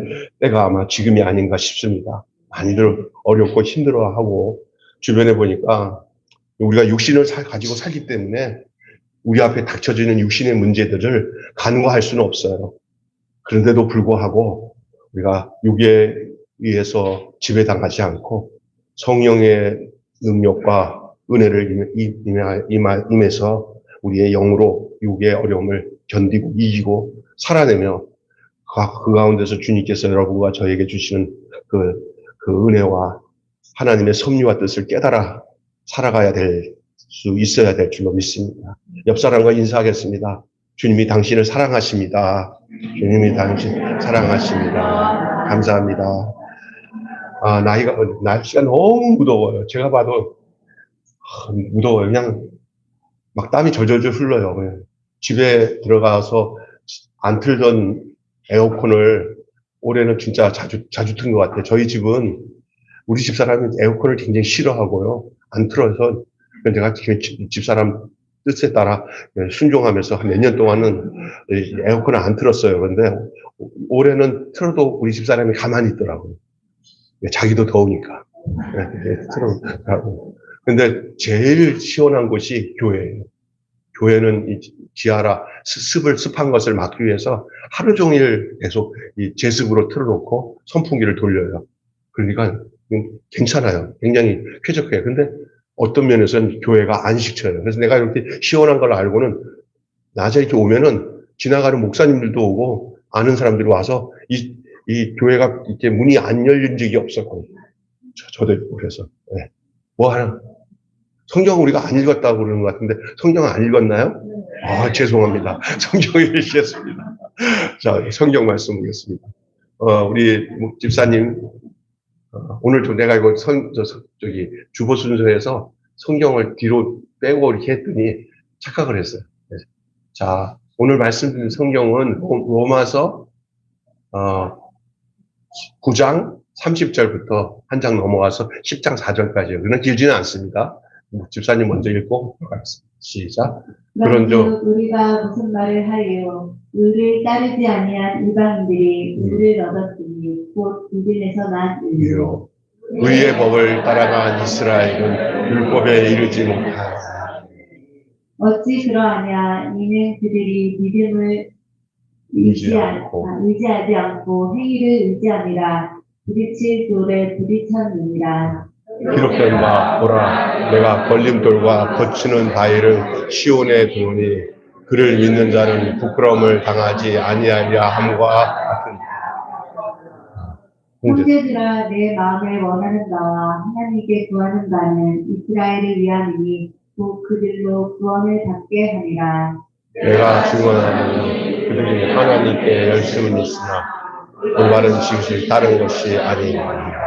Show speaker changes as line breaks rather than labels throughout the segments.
될 때가 아마 지금이 아닌가 싶습니다. 많이들 어렵고 힘들어하고 주변에 보니까 우리가 육신을 가지고 살기 때문에 우리 앞에 닥쳐지는 육신의 문제들을 간과할 수는 없어요. 그런데도 불구하고 우리가 육에 의해서 지배당하지 않고 성령의 능력과 은혜를 임해서 우리의 영으로 육의 어려움을 견디고 이기고 살아내며 그 가운데서 주님께서 여러분과 저에게 주시는 그 은혜와 하나님의 섭리와 뜻을 깨달아 살아가야 될 수 있어야 될 줄로 믿습니다. 옆 사람과 인사하겠습니다. 주님이 당신을 사랑하십니다. 주님이 당신 사랑하십니다. 감사합니다. 날씨가 너무 무더워요. 제가 봐도 무더워요. 그냥 막 땀이 절절절 흘러요. 집에 들어가서 안 틀던 에어컨을 올해는 진짜 자주 튼 것 같아요. 저희 집은 우리 집사람이 에어컨을 굉장히 싫어하고요. 안 틀어서 내가 집사람 뜻에 따라 순종하면서 한 몇 년 동안은 에어컨을 안 틀었어요. 그런데 올해는 틀어도 우리 집사람이 가만히 있더라고요. 자기도 더우니까. 틀어가고. 근데 제일 시원한 곳이 교회예요. 교회는 이 지하라 습한 것을 막기 위해서 하루 종일 계속 이 제습으로 틀어놓고 선풍기를 돌려요. 그러니까 괜찮아요. 굉장히 쾌적해요. 근데 어떤 면에서는 교회가 안 식혀요. 그래서 내가 이렇게 시원한 걸 알고는 낮에 이렇게 오면은 지나가는 목사님들도 오고 아는 사람들이 와서 이 교회가 이렇게 문이 안 열린 적이 없었거든요. 저도 그래서 네. 뭐 하나 성경 우리가 안 읽었다고 그러는 것 같은데 성경 안 읽었나요? 죄송합니다. 성경을 읽겠습니다. 자, 성경 말씀 보겠습니다. 우리 집사님 오늘 내가 이거 주보 순서에서 성경을 뒤로 빼고 이렇게 했더니 착각을 했어요. 자, 오늘 말씀드린 성경은 로마서 9장 30절부터 한 장 넘어가서 10장 4절까지요. 그는 길지는 않습니다. 집사님 먼저 읽고 들어가겠습니다. 시작.
그런즉 우리가 무슨 말을 하리요? 의를 따르지 아니한 이방인들이 의를 얻었으니 곧 이들에서 난 의요.
의의 법을 따라간 이스라엘은 율법에 이르지 못하여
어찌 그러하냐? 이는 그들이 믿음을 의지하지 않고 행위를 의지함이라. 부딪힐 돌에 부딪혔느니라.
기록된 바 보라 내가 걸림돌과 거치는 바위를 시온에 두노니 그를 믿는 자는 부끄러움을 당하지 아니하리라 함과 같은.
형제들아 내 마음에 원하는 바와 하나님께 구하는 바는 이스라엘을 위함이니 또 그들로 구원을 받게 하리라.
내가 증언하노니 그들이 하나님께 열심은 있으나 올바른 지식을 따른 것이 아니니라.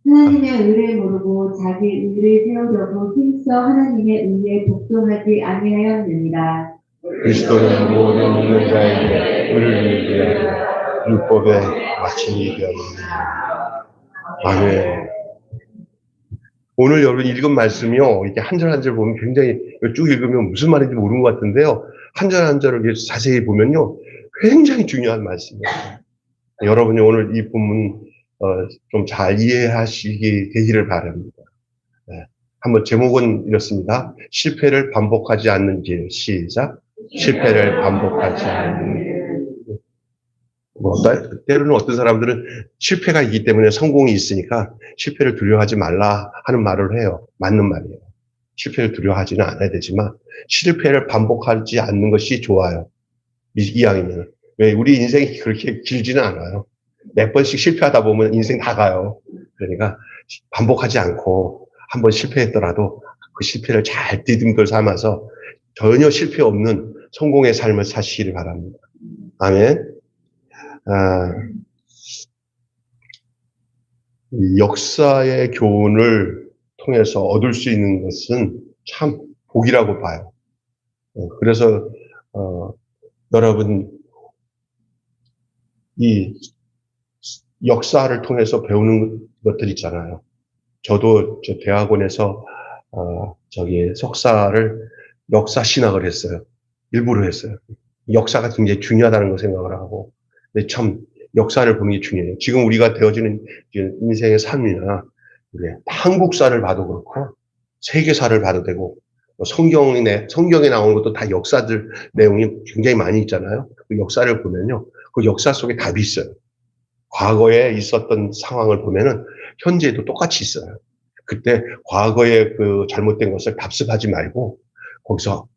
하나님의 의를 모르고 자기 의를 세우려고 힘써 하나님의 의에 복종하지 아니하였느니라.
그리스도는 모든 믿는 자에게 의를 위하여 율법의 마침이 되었느니라. 아멘. 오늘 여러분 읽은 말씀이요. 이렇게 한 절 한 절 보면 굉장히 쭉 읽으면 무슨 말인지 모르는 것 같은데요. 한 절 한 절을 자세히 보면요. 굉장히 중요한 말씀이에요. 여러분이 오늘 이 본문 좀 잘 이해하시기 되기를 바랍니다. 네. 한번 제목은 이렇습니다. 실패를 반복하지 않는 길. 시작. 실패를 반복하지 않는 길. 때로는 어떤 사람들은 실패가 있기 때문에 성공이 있으니까 실패를 두려워하지 말라 하는 말을 해요. 맞는 말이에요. 실패를 두려워하지는 않아야 되지만 실패를 반복하지 않는 것이 좋아요. 이왕이면. 왜 우리 인생이 그렇게 길지는 않아요. 몇 번씩 실패하다 보면 인생 다 가요. 그러니까 반복하지 않고 한번 실패했더라도 그 실패를 잘 디딤돌 삼아서 전혀 실패 없는 성공의 삶을 사시기를 바랍니다. 아멘. 역사의 교훈을 통해서 얻을 수 있는 것은 참 복이라고 봐요. 그래서 여러분 이 역사를 통해서 배우는 것들 있잖아요. 저도 저 대학원에서 석사를 역사 신학을 했어요. 일부러 했어요. 역사가 굉장히 중요하다는 걸 생각을 하고. 근데 참 역사를 보는 게 중요해요. 지금 우리가 되어지는 인생의 삶이나 한국사를 봐도 그렇고 세계사를 봐도 되고 성경에 나오는 것도 다 역사들 내용이 굉장히 많이 있잖아요. 그 역사를 보면요. 그 역사 속에 답이 있어요. 과거에 있었던 상황을 보면은 현재에도 똑같이 있어요. 그때 과거에 그 잘못된 것을 답습하지 말고 거기서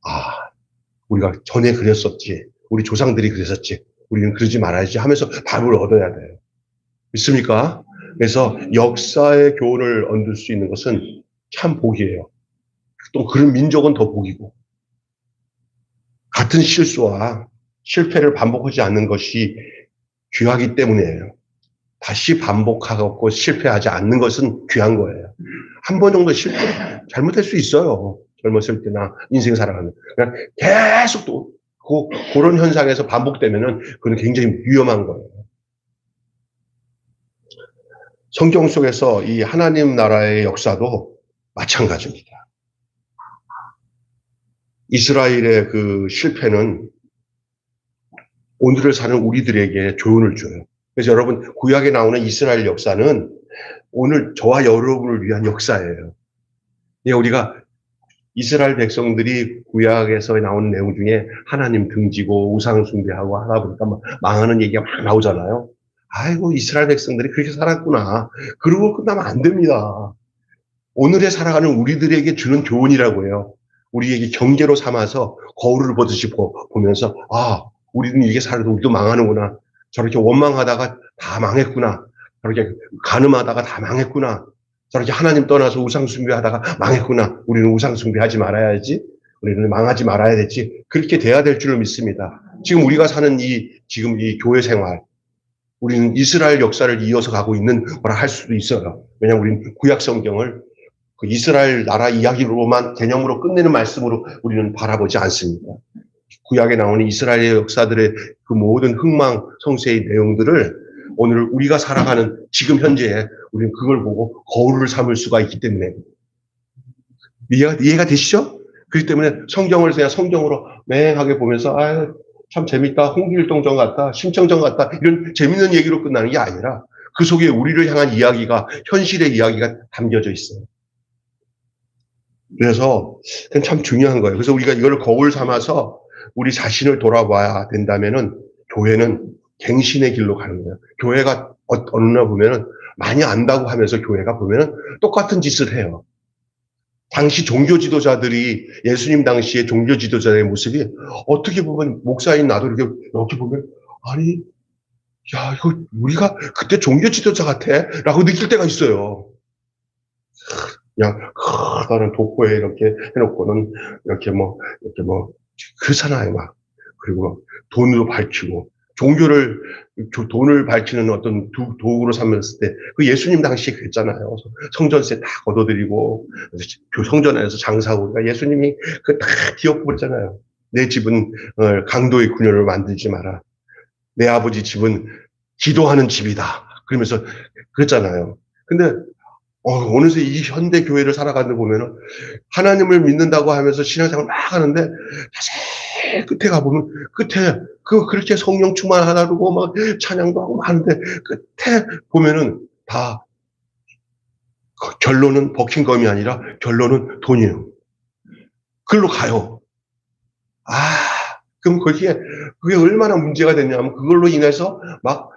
우리가 전에 그랬었지. 우리 조상들이 그랬었지. 우리는 그러지 말아야지 하면서 답을 얻어야 돼요. 믿습니까? 그래서 역사의 교훈을 얻을 수 있는 것은 참 복이에요. 또 그런 민족은 더 복이고 같은 실수와 실패를 반복하지 않는 것이 귀하기 때문이에요. 다시 반복하고 실패하지 않는 것은 귀한 거예요. 한 번 정도 잘못할 수 있어요. 젊었을 때나 인생 살아가는. 그냥 계속 또 그런 현상에서 반복되면은 그건 굉장히 위험한 거예요. 성경 속에서 이 하나님 나라의 역사도 마찬가지입니다. 이스라엘의 그 실패는 오늘을 사는 우리들에게 조언을 줘요. 그래서 여러분, 구약에 나오는 이스라엘 역사는 오늘 저와 여러분을 위한 역사예요. 우리가 이스라엘 백성들이 구약에서 나오는 내용 중에 하나님 등지고 우상 숭배하고 하다 보니까 막 망하는 얘기가 막 나오잖아요. 아이고, 이스라엘 백성들이 그렇게 살았구나. 그러고 끝나면 안 됩니다. 오늘에 살아가는 우리들에게 주는 교훈이라고 해요. 우리에게 경계로 삼아서 거울을 보듯이 보면서 우리는 이렇게 살아도 우리도 망하는구나. 저렇게 원망하다가 다 망했구나. 저렇게 간음하다가 다 망했구나. 저렇게 하나님 떠나서 우상숭배하다가 망했구나. 우리는 우상숭배하지 말아야지. 우리는 망하지 말아야 되지. 그렇게 돼야 될 줄로 믿습니다. 지금 우리가 사는 지금 이 교회 생활, 우리는 이스라엘 역사를 이어서 가고 있는 거라 할 수도 있어요. 왜냐하면 우리는 구약 성경을 그 이스라엘 나라 이야기로만 개념으로 끝내는 말씀으로 우리는 바라보지 않습니다. 구약에 나오는 이스라엘의 역사들의 그 모든 흥망 성쇠의 내용들을 오늘 우리가 살아가는 지금 현재에 우리는 그걸 보고 거울을 삼을 수가 있기 때문에 이해가 되시죠? 그렇기 때문에 성경을 그냥 성경으로 맹하게 보면서 참 재밌다, 홍길동전 같다, 심청전 같다 이런 재밌는 얘기로 끝나는 게 아니라 그 속에 우리를 향한 이야기가 현실의 이야기가 담겨져 있어요. 그래서 그건 참 중요한 거예요. 그래서 우리가 이걸 거울 삼아서 우리 자신을 돌아봐야 된다면은 교회는 갱신의 길로 가는 거예요. 교회가 어느 날 보면은 많이 안다고 하면서 교회가 보면은 똑같은 짓을 해요. 당시 종교 지도자들이 예수님 당시의 종교 지도자의 모습이 어떻게 보면 목사인 나도 이렇게 보면 이거 우리가 그때 종교 지도자 같아라고 느낄 때가 있어요. 그냥 다른 독보에 이렇게 해놓고는 이렇게 그렇잖아요, 막. 그리고 돈으로 밝히고 돈을 밝히는 어떤 도구로 삼았을 때 그 예수님 당시에 그랬잖아요. 성전세 다 걷어들이고 성전 안에서 장사하고 그러니까 예수님이 그 다 뒤엎어버렸잖아요. 내 집은 강도의 구녀를 만들지 마라. 내 아버지 집은 기도하는 집이다. 그러면서 그랬잖아요. 근데 어느새 이 현대 교회를 살아가는 데 보면은 하나님을 믿는다고 하면서 신앙생활 막 하는데 자세히 끝에 가보면 끝에 그렇게 성령 충만하다고 막 찬양도 하고 하는데 끝에 보면은 다 결론은 버킹검이 아니라 결론은 돈이에요. 그걸로 가요. 그럼 그게 얼마나 문제가 됐냐면 그걸로 인해서 막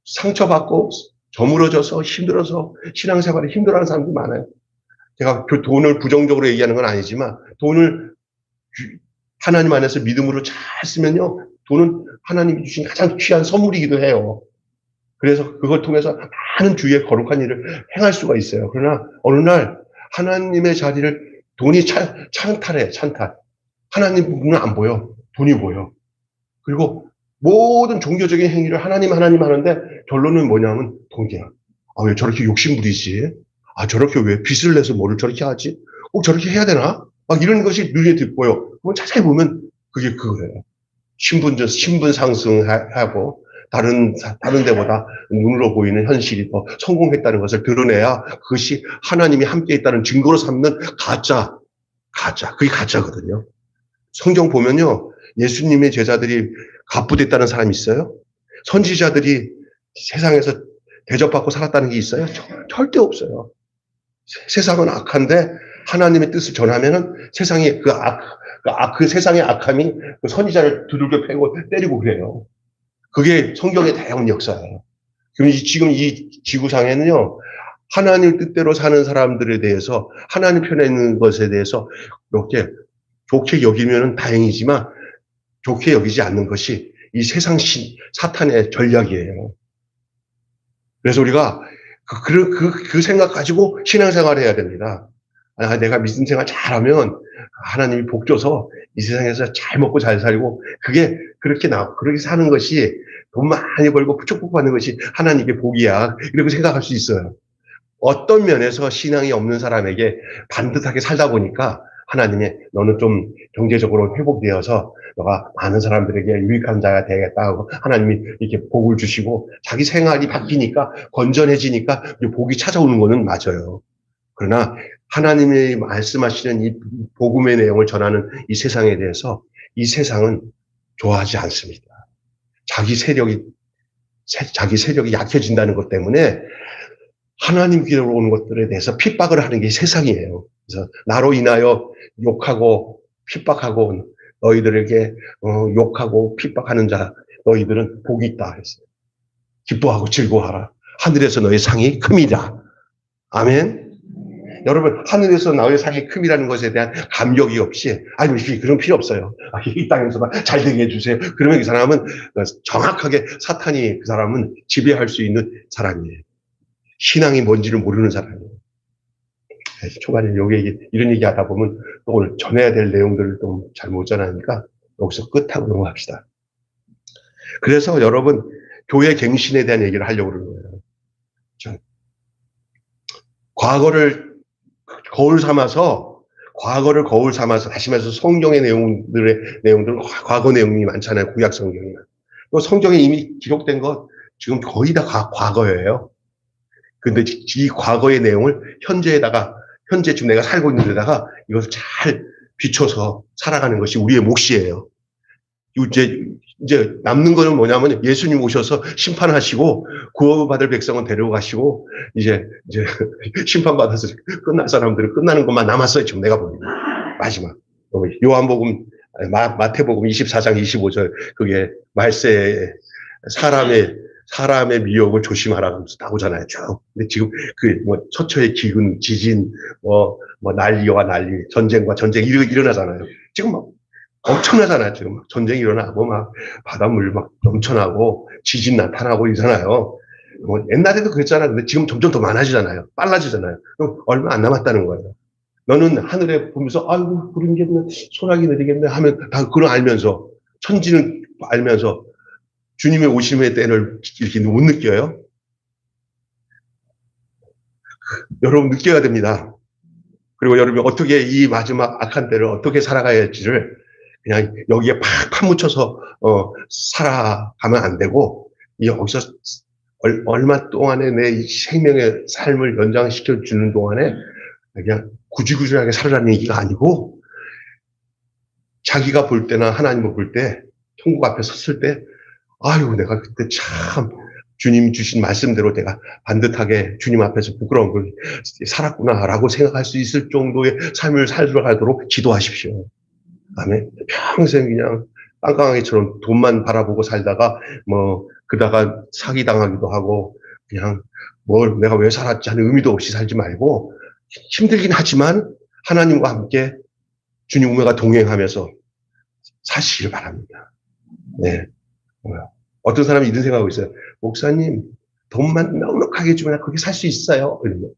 상처받고 저물어져서 힘들어서 신앙생활에 힘들어하는 사람들이 많아요. 제가 그 돈을 부정적으로 얘기하는 건 아니지만 돈을 하나님 안에서 믿음으로 잘 쓰면요. 돈은 하나님이 주신 가장 귀한 선물이기도 해요. 그래서 그걸 통해서 많은 주위의 거룩한 일을 행할 수가 있어요. 그러나 어느 날 하나님의 자리를 돈이 찬탈해. 하나님은 안 보여. 돈이 보여. 그리고 모든 종교적인 행위를 하나님 하는데 결론은 뭐냐면 돈이야. 왜 저렇게 욕심부리지? 저렇게 왜 빚을 내서 뭐를 저렇게 하지? 꼭 저렇게 해야 되나? 막 이런 것이 눈에 보여. 그걸 자세히 보면 그게 그거예요. 신분 상승하고 다른 데보다 눈으로 보이는 현실이 더 성공했다는 것을 드러내야 그것이 하나님이 함께 있다는 증거로 삼는 가짜. 그게 가짜거든요. 성경 보면요. 예수님의 제자들이 갑부됐다는 사람이 있어요. 선지자들이 세상에서 대접받고 살았다는 게 있어요? 절대 없어요. 세상은 악한데 하나님의 뜻을 전하면은 세상이 그 세상의 악함이 그 선지자를 두들겨 패고 때리고 그래요. 그게 성경의 다양한 역사예요. 그럼 지금 이 지구상에는요, 하나님 뜻대로 사는 사람들에 대해서, 하나님 편에 있는 것에 대해서 이렇게 좋게 여기면은 다행이지만 좋게 여기지 않는 것이 이 세상 사탄의 전략이에요. 그래서 우리가 그 생각 가지고 신앙생활을 해야 됩니다. 아, 내가 믿음 생활 잘하면 하나님이 복 줘서 이 세상에서 잘 먹고 잘 살고 그렇게 사는 것이 돈 많이 벌고 축복받는 것이 하나님의 복이야. 이렇게 생각할 수 있어요. 어떤 면에서 신앙이 없는 사람에게 반듯하게 살다 보니까 하나님의 너는 좀 경제적으로 회복되어서 너가 많은 사람들에게 유익한 자가 되겠다 하고 하나님이 이렇게 복을 주시고 자기 생활이 바뀌니까 건전해지니까 복이 찾아오는 거는 맞아요. 그러나 하나님이 말씀하시는 이 복음의 내용을 전하는 이 세상에 대해서 이 세상은 좋아하지 않습니다. 자기 세력이 약해진다는 것 때문에 하나님께로 오는 것들에 대해서 핍박을 하는 게 세상이에요. 그래서 나로 인하여 욕하고 핍박하고 너희들에게 욕하고 핍박하는 자 너희들은 복이 있다 했어요. 기뻐하고 즐거워하라. 하늘에서 너희 상이 큼이다. 아멘. 여러분 하늘에서 나의 상이 큼이라는 것에 대한 감격이 없이 아니 그런 필요 없어요. 이 땅에서만 잘 되게 해주세요. 그러면 이 사람은 정확하게 사탄이 그 사람은 지배할 수 있는 사람이에요. 신앙이 뭔지를 모르는 사람이에요. 초반에 이런 얘기 하다 보면 또 오늘 전해야 될 내용들을 좀 잘 못 전하니까 여기서 끝하고 넘어갑시다. 그래서 여러분 교회 갱신에 대한 얘기를 하려고 그러는 거예요. 과거를 거울 삼아서 다시 말해서 성경의 내용들은 과거 내용이 많잖아요. 구약 성경이나. 또 성경에 이미 기록된 것 지금 거의 다 과거예요. 근데 이 과거의 내용을 현재 지금 내가 살고 있는 데다가 이것을 잘 비춰서 살아가는 것이 우리의 몫이에요. 이제 남는 거는 뭐냐면 예수님 오셔서 심판하시고 구원받을 백성은 데려가시고 이제 심판받아서 끝날 사람들은 끝나는 것만 남았어요. 지금 내가 보기에는. 마지막. 요한복음, 마태복음 24장 25절 그게 말세에 사람의 미혹을 조심하라고 나오잖아요. 쭉. 근데 지금 서초의 기근, 지진, 난리와 난리, 전쟁과 전쟁이 일어나잖아요. 지금 막 엄청나잖아요. 지금 막 전쟁이 일어나고 막 바닷물 막 넘쳐나고 지진 나타나고 이러잖아요. 옛날에도 그랬잖아요. 근데 지금 점점 더 많아지잖아요. 빨라지잖아요. 그럼 얼마 안 남았다는 거예요. 너는 하늘에 보면서 아이고 구름겠네, 소나기 내리겠네 하면 다 그걸 알면서 천지는 알면서 주님의 오심의 때를 이렇게 못 느껴요? 여러분 느껴야 됩니다. 그리고 여러분이 어떻게 이 마지막 악한 때를 어떻게 살아가야 할지를 그냥 여기에 팍 파묻혀서 살아가면 안 되고 여기서 얼마 동안에 내 생명의 삶을 연장시켜 주는 동안에 그냥 구질구질하게 살아라는 얘기가 아니고 자기가 볼 때나 하나님을 볼 때 천국 앞에 섰을 때 아유 내가 그때 참 주님 주신 말씀대로 내가 반듯하게 주님 앞에서 부끄러운 걸 살았구나라고 생각할 수 있을 정도의 삶을 살아가도록 기도하십시오. 아멘. 평생 그냥 깡깡하기처럼 돈만 바라보고 살다가 그다가 사기당하기도 하고 그냥 내가 왜 살았지 하는 의미도 없이 살지 말고 힘들긴 하지만 하나님과 함께 주님 우매가 동행하면서 사시길 바랍니다. 네. 어떤 사람이 이런 생각하고 있어요. 목사님, 돈만 넉넉하게 주면 그렇게 살 수 있어요. 이러면.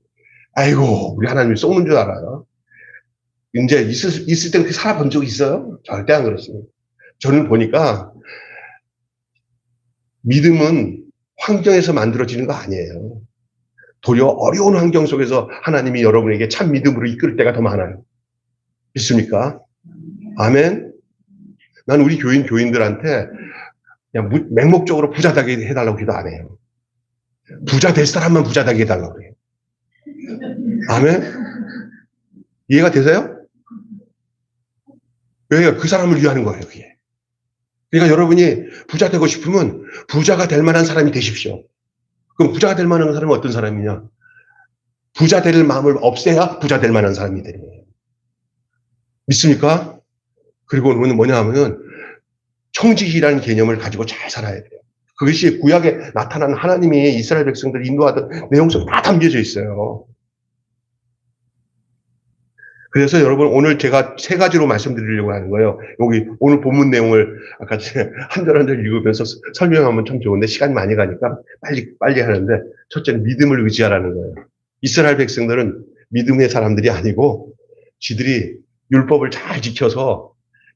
아이고, 우리 하나님이 쏘는 줄 알아요. 이제 있을 때 그렇게 살아본 적 있어요? 절대 안 그렇습니다. 저는 보니까 믿음은 환경에서 만들어지는 거 아니에요. 도리어 어려운 환경 속에서 하나님이 여러분에게 참 믿음으로 이끌 때가 더 많아요. 믿습니까? 아멘? 난 우리 교인들한테 그냥 맹목적으로 부자 되게 해달라고 기도 안 해요. 부자 될 사람만 부자 되게 해달라고 해요. 아멘? 이해가 되세요? 왜? 그 사람을 위하는 거예요, 그게. 그러니까 여러분이 부자 되고 싶으면 부자가 될 만한 사람이 되십시오. 그럼 부자가 될 만한 사람은 어떤 사람이냐? 부자 될 마음을 없애야 부자 될 만한 사람이 되는 거예요. 믿습니까? 그리고는 뭐냐 하면은 청직이라는 개념을 가지고 잘 살아야 돼요. 그것이 구약에 나타난 하나님이 이스라엘 백성들을 인도하던 내용 속에 다 담겨져 있어요. 그래서 여러분 오늘 제가 세 가지로 말씀드리려고 하는 거예요. 여기 오늘 본문 내용을 아까 한 절 한 절 읽으면서 설명하면 참 좋은데 시간이 많이 가니까 빨리 하는데 첫째는 믿음을 의지하라는 거예요. 이스라엘 백성들은 믿음의 사람들이 아니고 지들이 율법을 잘 지켜서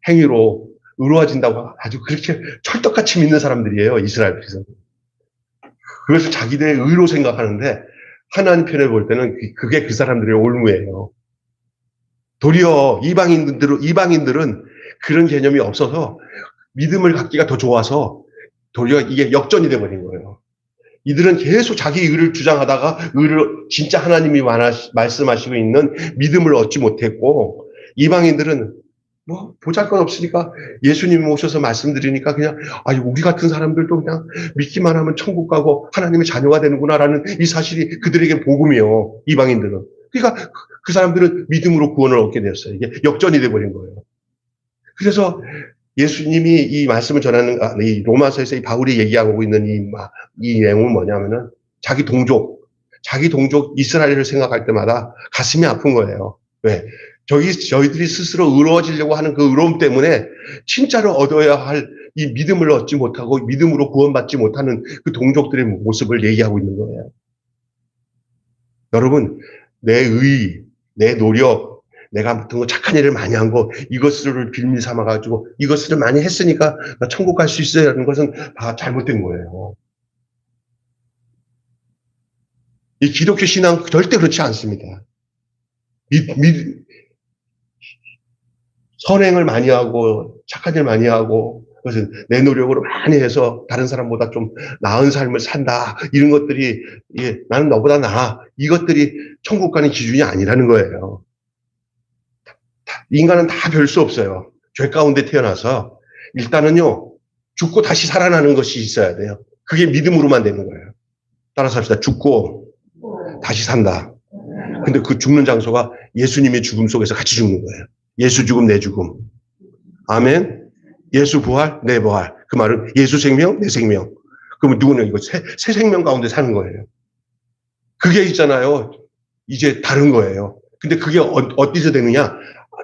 행위로 의로워진다고 아주 그렇게 철떡같이 믿는 사람들이에요. 이스라엘 백성들. 그것을 자기들의 의로 생각하는데 하나님 편에 볼 때는 그게 그 사람들의 올무예요. 도리어 이방인들은 그런 개념이 없어서 믿음을 갖기가 더 좋아서 도리어 이게 역전이 돼버린 거예요. 이들은 계속 자기 의를 주장하다가 진짜 하나님이 말씀하시고 있는 믿음을 얻지 못했고, 이방인들은 뭐 보잘것 없으니까 예수님이 오셔서 말씀드리니까 그냥 우리 같은 사람들도 그냥 믿기만 하면 천국 가고 하나님의 자녀가 되는구나라는 이 사실이 그들에게 복음이에요. 이방인들은. 그러니까 그 사람들은 믿음으로 구원을 얻게 되었어요. 이게 역전이 돼버린 거예요. 그래서 예수님이 이 말씀을 전하는 이 로마서에서 이 바울이 얘기하고 있는 이 내용은 뭐냐면은 자기 동족 이스라엘을 생각할 때마다 가슴이 아픈 거예요. 왜? 저희들이 스스로 의로워지려고 하는 그 의로움 때문에 진짜로 얻어야 할 이 믿음을 얻지 못하고 믿음으로 구원받지 못하는 그 동족들의 모습을 얘기하고 있는 거예요. 여러분, 내 노력, 내가 같은 거 착한 일을 많이 한 거, 이것을 빌미 삼아가지고 이것을 많이 했으니까 나 천국 갈 수 있어야 하는 것은 다 잘못된 거예요. 이 기독교 신앙 절대 그렇지 않습니다. 선행을 많이 하고 착한 일 많이 하고 그것은 내 노력으로 많이 해서 다른 사람보다 좀 나은 삶을 산다. 이런 것들이 나는 너보다 나아. 이것들이 천국 가는 기준이 아니라는 거예요. 인간은 다 별 수 없어요. 죄 가운데 태어나서 일단은요. 죽고 다시 살아나는 것이 있어야 돼요. 그게 믿음으로만 되는 거예요. 따라서 합시다. 죽고 다시 산다. 근데 그 죽는 장소가 예수님의 죽음 속에서 같이 죽는 거예요. 예수 죽음, 내 죽음. 아멘. 예수 부활, 내 부활. 그 말은 예수 생명, 내 생명. 그러면 누구는 이거 새 생명 가운데 사는 거예요. 그게 있잖아요. 이제 다른 거예요. 근데 그게 어디서 되느냐?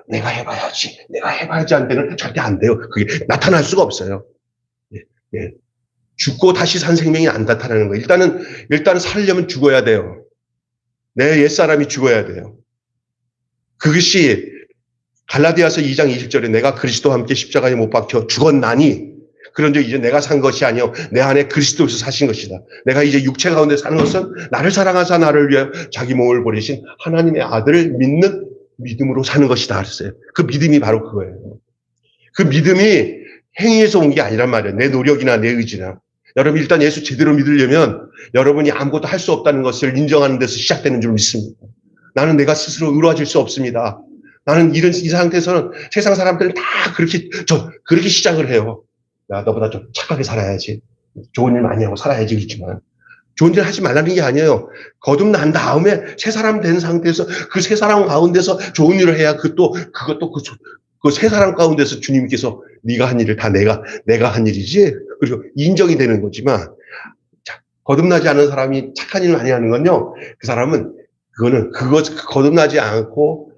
내가 해봐야지 한 데는 절대 안 돼요. 그게 나타날 수가 없어요. 예. 죽고 다시 산 생명이 안 나타나는 거예요. 일단은 살려면 죽어야 돼요. 내 옛사람이 죽어야 돼요. 그것이 갈라디아서 2장 20절에 내가 그리스도와 함께 십자가에 못 박혀 죽었나니 그런즉 이제 내가 산 것이 아니요 내 안에 그리스도에서 사신 것이다. 내가 이제 육체 가운데 사는 것은 나를 사랑하사 나를 위하여 자기 몸을 버리신 하나님의 아들을 믿는 믿음으로 사는 것이다 그랬어요. 그 믿음이 바로 그거예요. 그 믿음이 행위에서 온 게 아니란 말이에요. 내 노력이나 내 의지나. 여러분 일단 예수 제대로 믿으려면 여러분이 아무것도 할 수 없다는 것을 인정하는 데서 시작되는 줄 믿습니다. 나는 내가 스스로 의로워질 수 없습니다. 나는 이 상태에서는 세상 사람들은 다 그렇게 시작을 해요. 야, 너보다 좀 착하게 살아야지. 좋은 일 많이 하고 살아야지. 그렇지만. 좋은 일 하지 말라는 게 아니에요. 거듭난 다음에 새 사람 된 상태에서 그 새 사람 가운데서 좋은 일을 해야 그것도 그 새 사람 가운데서 주님께서 네가 한 일을 다 내가 한 일이지. 그리고 인정이 되는 거지만, 거듭나지 않은 사람이 착한 일을 많이 하는 건요. 그 사람은 거듭나지 않고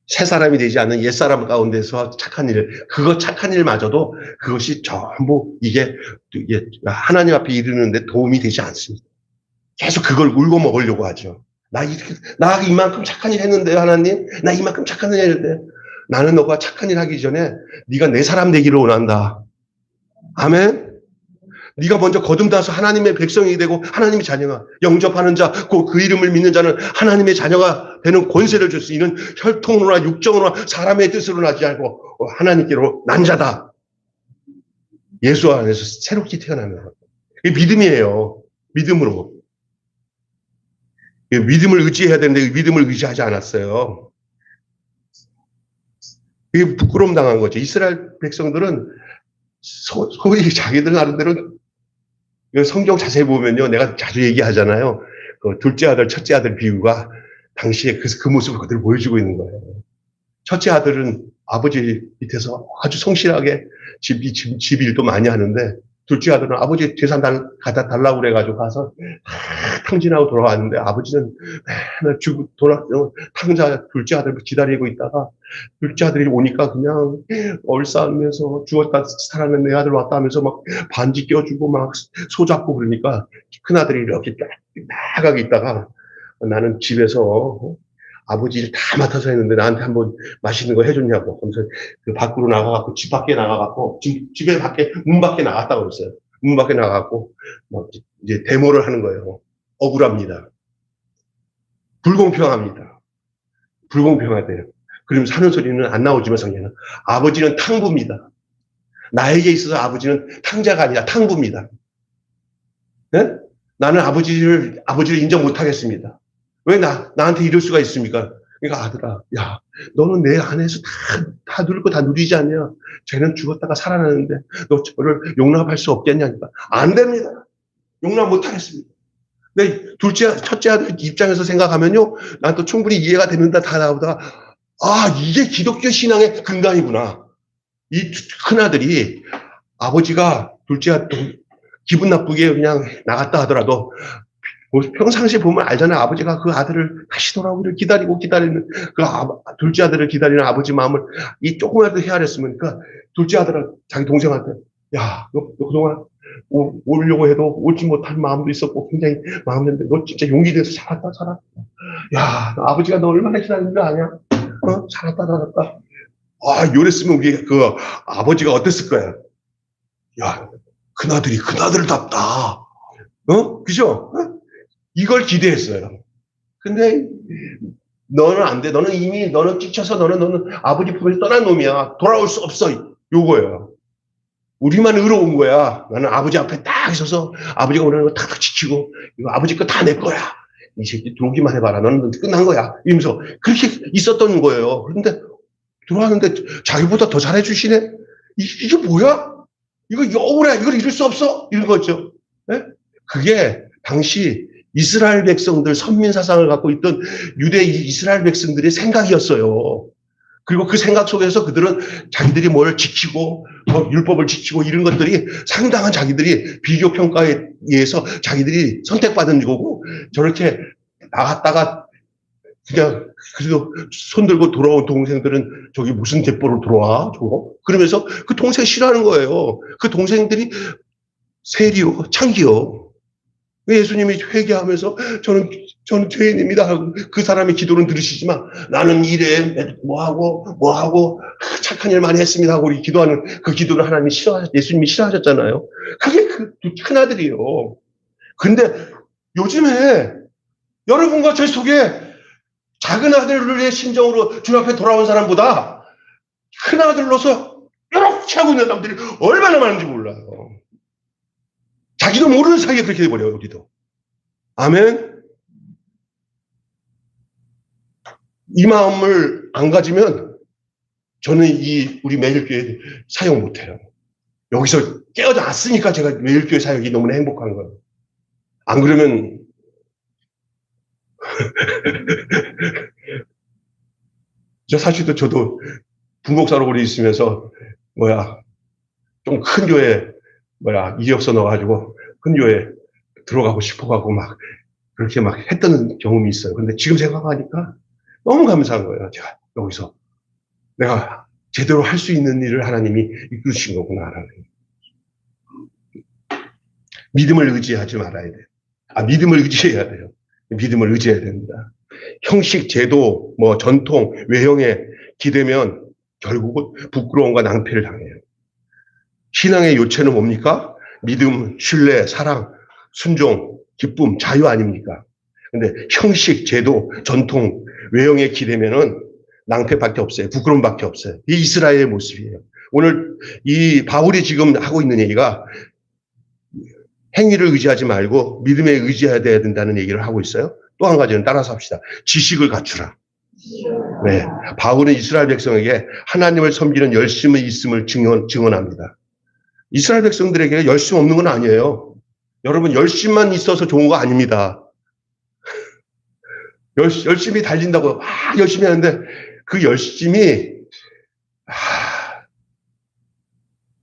새 사람이 되지 않는 옛 사람 가운데서 착한 일마저도 그것이 전부 이게 하나님 앞에 이르는데 도움이 되지 않습니다. 계속 그걸 울고 먹으려고 하죠. 나 이만큼 착한 일 했는데요, 하나님. 나 이만큼 착한 일 했는데. 나는 너가 착한 일 하기 전에 네가 내 사람 되기를 원한다. 아멘. 네가 먼저 거듭나서 하나님의 백성이 되고 하나님의 자녀가 영접하는 자, 그 이름을 믿는 자는 하나님의 자녀가 되는 권세를 줄 수 있는 혈통으로나 육정으로나 사람의 뜻으로 나지 않고 하나님께로 난 자다. 예수 안에서 새롭게 태어나는 이게 믿음이에요. 믿음으로. 믿음을 의지해야 되는데 믿음을 의지하지 않았어요. 이게 부끄러움 당한 거죠. 이스라엘 백성들은 소위 자기들 나름대로 이거 성경 자세히 보면요. 내가 자주 얘기하잖아요. 그 둘째 아들, 첫째 아들 비유가 당시에 그 모습을 그대로 보여주고 있는 거예요. 첫째 아들은 아버지 밑에서 아주 성실하게 집 일도 많이 하는데, 둘째 아들은 아버지 재산 갖다 달라고 그래가지고 가서 탕진하고 돌아왔는데, 아버지는 맨날 탕자 둘째 아들 기다리고 있다가 둘째 아들이 오니까 그냥 얼싸하면서 죽었다 살아난 내 아들 왔다 하면서 막 반지 껴주고 막 소잡고 그러니까 큰아들이 이렇게 나가게 있다가, 나는 집에서 아버지 일 다 맡아서 했는데 나한테 한번 맛있는 거 해줬냐고. 그래서 그 밖으로 나가갖고, 집 밖에 나가갖고, 집에 밖에, 문 밖에 나갔다고 그랬어요. 문 밖에 나가갖고, 막 이제 데모를 하는 거예요. 억울합니다. 불공평합니다. 불공평하대요. 그러면서 하는 소리는 안 나오지만 성경은, 아버지는 탕부입니다. 나에게 있어서 아버지는 탕자가 아니라 탕부입니다. 네? 나는 아버지를 인정 못 하겠습니다. 왜 나한테 이럴 수가 있습니까? 그러니까 아들아, 야, 너는 내 안에서 다 누릴 거 다 누리지 않냐? 쟤는 죽었다가 살아나는데 너 저를 용납할 수 없겠냐니까. 안 됩니다. 용납 못 하겠습니다. 근데 첫째 아들 입장에서 생각하면요, 난 또 충분히 이해가 되는다 다 나오다가, 이게 기독교 신앙의 근간이구나. 이 큰아들이 아버지가 둘째 아들 기분 나쁘게 그냥 나갔다 하더라도, 평상시에 보면 알잖아요. 아버지가 그 아들을 다시 돌아오기를 기다리는, 둘째 아들을 기다리는 아버지 마음을 이 조금이라도 헤아렸으면, 둘째 아들은 자기 동생한테, 야, 너 그동안 오려고 해도 오지 못한 마음도 있었고 굉장히 마음인데 너 진짜 용기 내서 살았다. 야, 아버지가 너 얼마나 기다리는 거 아냐? 살았다. 요랬으면 우리 아버지가 어땠을 거야? 야, 큰아들이 큰아들답다. 그죠? 이걸 기대했어요. 근데 너는 안 돼. 너는 지쳐서 너는 아버지 품에서 떠난 놈이야. 돌아올 수 없어. 요거예요. 우리만 의로운 거야. 나는 아버지 앞에 딱 서서 아버지가 오라는 거 탁탁 지키고, 이거 아버지 거 다 내 거야. 이 새끼 들어오기만 해봐라. 너는 끝난 거야. 이러면서 그렇게 있었던 거예요. 그런데 들어왔는데 자기보다 더 잘해주시네? 이게 뭐야? 이거 억울해. 이걸 이룰 수 없어. 이런 거죠. 네? 그게 당시 이스라엘 백성들, 선민 사상을 갖고 있던 유대 이스라엘 백성들의 생각이었어요. 그리고 그 생각 속에서 그들은 자기들이 뭘 지키고, 율법을 지키고 이런 것들이 상당한 자기들이 비교 평가에 의해서 자기들이 선택받은 거고, 저렇게 나갔다가 그냥 그래도 손들고 돌아온 동생들은 저기 무슨 대포로 들어와? 저거? 그러면서 그 동생 싫어하는 거예요. 그 동생들이 세리요, 창기요. 예수님이 회개하면서 저는 죄인입니다 하고 그 사람의 기도는 들으시지만 나는 이래 뭐하고 착한 일 많이 했습니다 하고 우리 기도하는 그 기도를 예수님이 싫어하셨잖아요. 그게 그 큰아들이에요. 근데 요즘에 여러분과 제 속에 작은 아들의 심정으로 주 앞에 돌아온 사람보다 큰아들로서 이렇게 하고 있는 사람들이 얼마나 많은지 몰라요. 자기도 모르는 사이에 그렇게 돼버려요, 우리도. 아멘. 이 마음을 안 가지면 저는 우리 매일교회 사역 못해요. 여기서 깨어났으니까 제가 매일교회 사역이 너무나 행복한 거예요. 안 그러면 저도 부목사로 오래 있으면서 좀 큰 교회 이력서 넣어가지고 큰 교회 들어가고 싶어가고 그렇게 했던 경험이 있어요. 근데 지금 생각하니까 너무 감사한 거예요. 제가 여기서 내가 제대로 할 수 있는 일을 하나님이 이끌으신 거구나라는. 믿음을 의지하지 말아야 돼요. 믿음을 의지해야 돼요. 믿음을 의지해야 됩니다. 형식, 제도, 전통, 외형에 기대면 결국은 부끄러움과 낭패를 당해요. 신앙의 요체는 뭡니까? 믿음, 신뢰, 사랑, 순종, 기쁨, 자유 아닙니까? 근데 형식, 제도, 전통, 외형에 기대면은 낭패밖에 없어요. 부끄러움밖에 없어요. 이 이스라엘의 모습이에요. 오늘 이 바울이 지금 하고 있는 얘기가 행위를 의지하지 말고 믿음에 의지해야 된다는 얘기를 하고 있어요. 또 한 가지는 따라서 합시다. 지식을 갖추라. 네, 바울은 이스라엘 백성에게 하나님을 섬기는 열심이 있음을 증언합니다. 이스라엘 백성들에게 열심 없는 건 아니에요. 여러분, 열심만 있어서 좋은 거 아닙니다. 열심히 달린다고 막 열심히 하는데 그 열심이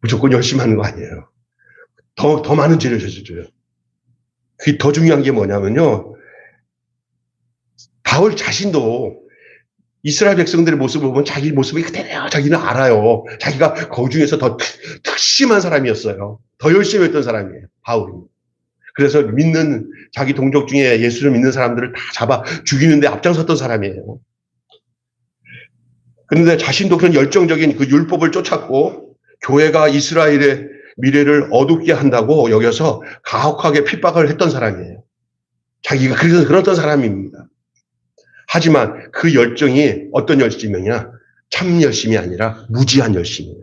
무조건 열심히 하는 거 아니에요. 더 많은 죄를 져줘요. 그게 더 중요한 게 뭐냐면요. 바울 자신도 이스라엘 백성들의 모습을 보면 자기 모습이 그대로요. 자기는 알아요. 자기가 그 중에서 더 특심한 사람이었어요. 더 열심히 했던 사람이에요. 바울이. 그래서 믿는 자기 동족 중에 예수를 믿는 사람들을 다 잡아 죽이는데 앞장섰던 사람이에요. 그런데 자신도 그런 열정적인 그 율법을 쫓았고 교회가 이스라엘의 미래를 어둡게 한다고 여겨서 가혹하게 핍박을 했던 사람이에요. 자기가 그래서 그랬던 사람입니다. 하지만 그 열정이 어떤 열심이냐? 참 열심이 아니라 무지한 열심이에요.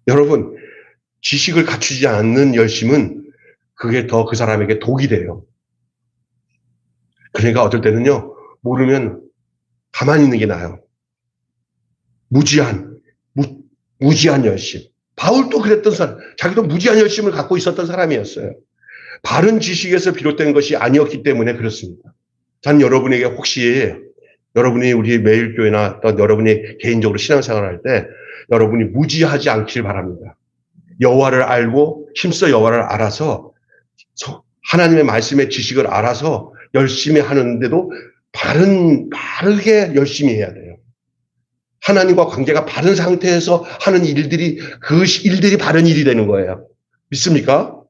여러분, 지식을 갖추지 않는 열심은 그게 더 그 사람에게 독이 돼요. 그러니까 어떨 때는요, 모르면 가만히 있는 게 나아요. 무지한 열심. 바울도 그랬던 사람, 자기도 무지한 열심을 갖고 있었던 사람이었어요. 바른 지식에서 비롯된 것이 아니었기 때문에 그렇습니다. 전 여러분에게 혹시 여러분이 우리 매일교회나 또 여러분이 개인적으로 신앙생활을 할 때 여러분이 무지하지 않길 바랍니다. 여호와를 알고 힘써 여호와를 알아서 하나님의 말씀의 지식을 알아서 열심히 하는데도 바르게 열심히 해야 돼요. 하나님과 관계가 바른 상태에서 하는 일들이 그 일들이 바른 일이 되는 거예요. 믿습니까?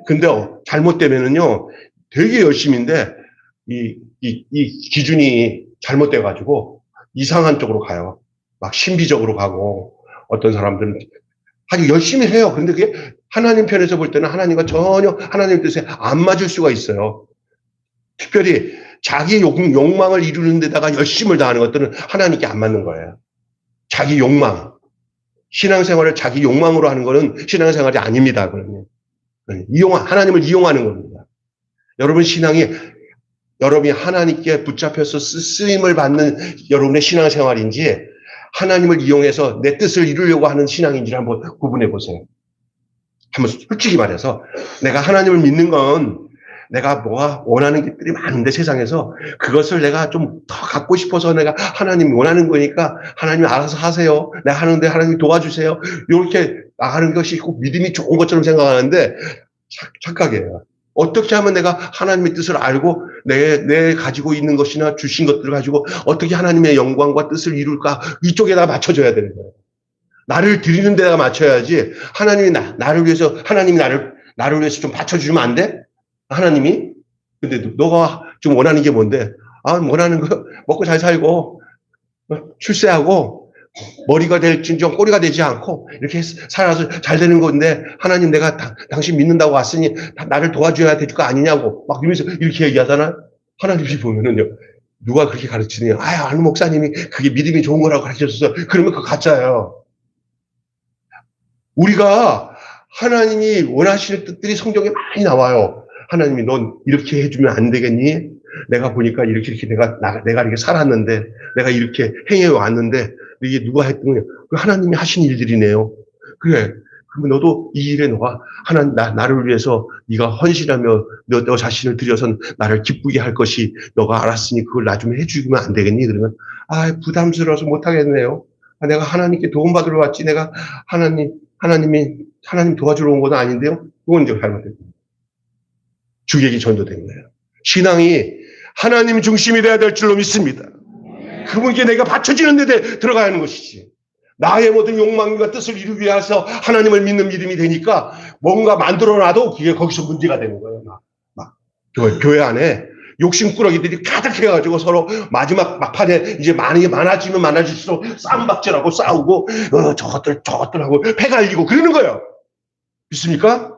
근데 잘못되면은요 되게 열심인데 이 기준이 잘못돼가지고 이상한 쪽으로 가요. 막 신비적으로 가고 어떤 사람들은 아주 열심히 해요. 그런데 그게 하나님 편에서 볼 때는 하나님과 전혀 하나님 뜻에 안 맞을 수가 있어요. 특별히 자기 욕망을 이루는 데다가 열심을 다하는 것들은 하나님께 안 맞는 거예요. 자기 욕망. 신앙생활을 자기 욕망으로 하는 것은 신앙생활이 아닙니다. 그러면 하나님을 이용하는 겁니다. 여러분 신앙이 여러분이 하나님께 붙잡혀서 쓰임을 받는 여러분의 신앙생활인지 하나님을 이용해서 내 뜻을 이루려고 하는 신앙인지를 한번 구분해 보세요. 한번 솔직히 말해서 내가 하나님을 믿는 건 내가 뭐가 원하는 것들이 많은데 세상에서 그것을 내가 좀 더 갖고 싶어서 내가 하나님 원하는 거니까 하나님 알아서 하세요. 내가 하는데 하나님 도와주세요. 이렇게 나가는 것이 꼭 믿음이 좋은 것처럼 생각하는데 착각이에요. 어떻게 하면 내가 하나님의 뜻을 알고 내 가지고 있는 것이나 주신 것들을 가지고 어떻게 하나님의 영광과 뜻을 이룰까 이쪽에다 맞춰줘야 되는 거예요. 나를 드리는 데다 맞춰야지 하나님이 나를 위해서 하나님이 나를 위해서 좀 받쳐주면 안 돼? 하나님이? 근데 너가 좀 원하는 게 뭔데? 원하는 거 먹고 잘 살고 출세하고 머리가 될지 좀 꼬리가 되지 않고 이렇게 살아서 잘 되는 건데 하나님 내가 당신 믿는다고 왔으니 나를 도와줘야 될 거 아니냐고 막 이러면서 이렇게 얘기하잖아. 하나님이 보면은요 누가 그렇게 가르치느냐 아유 목사님이 그게 믿음이 좋은 거라고 가르쳐줬어. 그러면 그거 가짜예요. 우리가 하나님이 원하시는 뜻들이 성경에 많이 나와요. 하나님이 넌 이렇게 해주면 안 되겠니? 내가 보니까 이렇게 내가 이렇게 살았는데 내가 이렇게 행해 왔는데 이게 누가 했던 거냐? 하나님이 하신 일들이네요. 그래. 그러면 너도 이 일에 너가 나를 위해서 네가 헌신하며 너 자신을 들여선 나를 기쁘게 할 것이 너가 알았으니 그걸 나 좀 해주면 안 되겠니? 그러면 부담스러워서 못 하겠네요. 내가 하나님께 도움받으러 왔지. 내가 하나님 도와주러 온 건 아닌데요. 그건 이제 잘못된 거예요. 주객이 전도된 거예요. 신앙이 하나님 중심이 돼야 될 줄로 믿습니다. 그분께 내가 받쳐지는 데 들어가야 하는 것이지. 나의 모든 욕망과 뜻을 이루기 위해서 하나님을 믿는 믿음이 되니까 뭔가 만들어놔도 그게 거기서 문제가 되는 거예요. 막 교회 안에 욕심꾸러기들이 가득해가지고 서로 마지막 막판에 이제 많아지면 많아질수록 쌈박질하고 싸우고 저것들하고 패 갈리고 그러는 거예요. 믿습니까?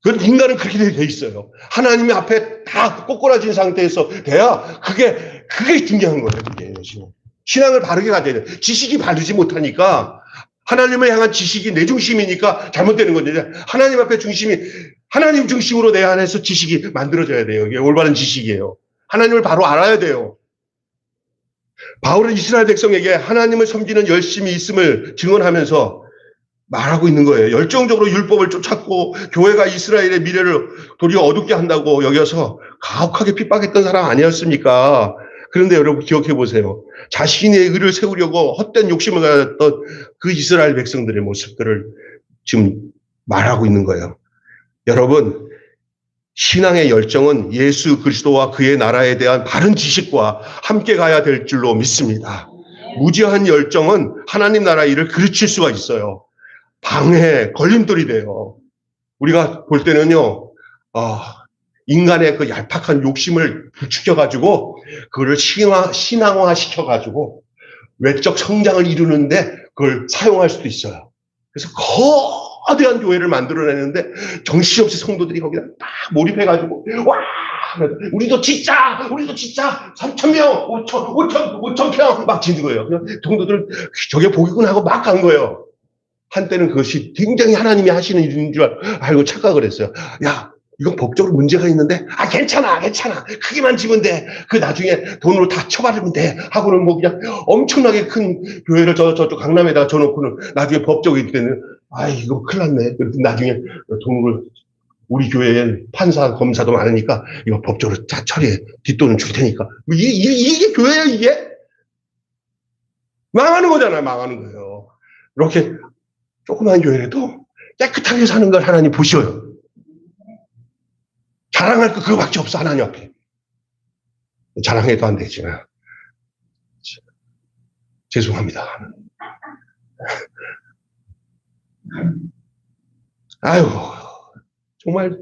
그건 인간은 그렇게 돼 있어요. 하나님의 앞에 다 꼬꾸라진 상태에서 돼야 그게 중요한 거예요. 그게 신앙을 바르게 가져야 돼요. 지식이 바르지 못하니까 하나님을 향한 지식이 내 중심이니까 잘못되는 건데 하나님 앞에 하나님 중심으로 내 안에서 지식이 만들어져야 돼요. 이게 올바른 지식이에요. 하나님을 바로 알아야 돼요. 바울은 이스라엘 백성에게 하나님을 섬기는 열심이 있음을 증언하면서 말하고 있는 거예요. 열정적으로 율법을 쫓았고 교회가 이스라엘의 미래를 도리어 어둡게 한다고 여겨서 가혹하게 핍박했던 사람 아니었습니까? 그런데 여러분 기억해 보세요. 자신의 의를 세우려고 헛된 욕심을 가졌던 그 이스라엘 백성들의 모습들을 지금 말하고 있는 거예요. 여러분, 신앙의 열정은 예수 그리스도와 그의 나라에 대한 바른 지식과 함께 가야 될 줄로 믿습니다. 무지한 열정은 하나님 나라 일을 그르칠 수가 있어요. 방해, 걸림돌이 돼요. 우리가 볼 때는요, 인간의 그 얄팍한 욕심을 부추겨가지고, 그거를 신앙화 시켜가지고, 외적 성장을 이루는데 그걸 사용할 수도 있어요. 그래서 거대한 교회를 만들어내는데, 정신없이 성도들이 거기다 딱 몰입해가지고, 와! 우리도 진짜 3,000명, 5,000평 막 짓는 거예요. 성도들 저게 복이구나 하고 막 간 거예요. 한때는 그것이 굉장히 하나님이 하시는 일인 줄 알고 착각을 했어요. 야, 이건 법적으로 문제가 있는데, 괜찮아. 크기만 지면 돼. 그 나중에 돈으로 다 쳐바르면 돼. 하고는 뭐 그냥 엄청나게 큰 교회를 저쪽 강남에다가 줘놓고는 나중에 법적으로 있기 때문에, 이거 큰일 났네. 나중에 돈으로 우리 교회에 판사, 검사도 많으니까 이거 법적으로 다 처리해. 뒷돈은 줄 테니까. 이게 교회야, 이게? 망하는 거잖아요, 망하는 거예요. 이렇게 조그만 교회라도 깨끗하게 사는 걸 하나님 보셔요. 자랑할 거 그거밖에 없어, 하나님 앞에. 자랑해도 안 되지만. 죄송합니다. 아유, 정말,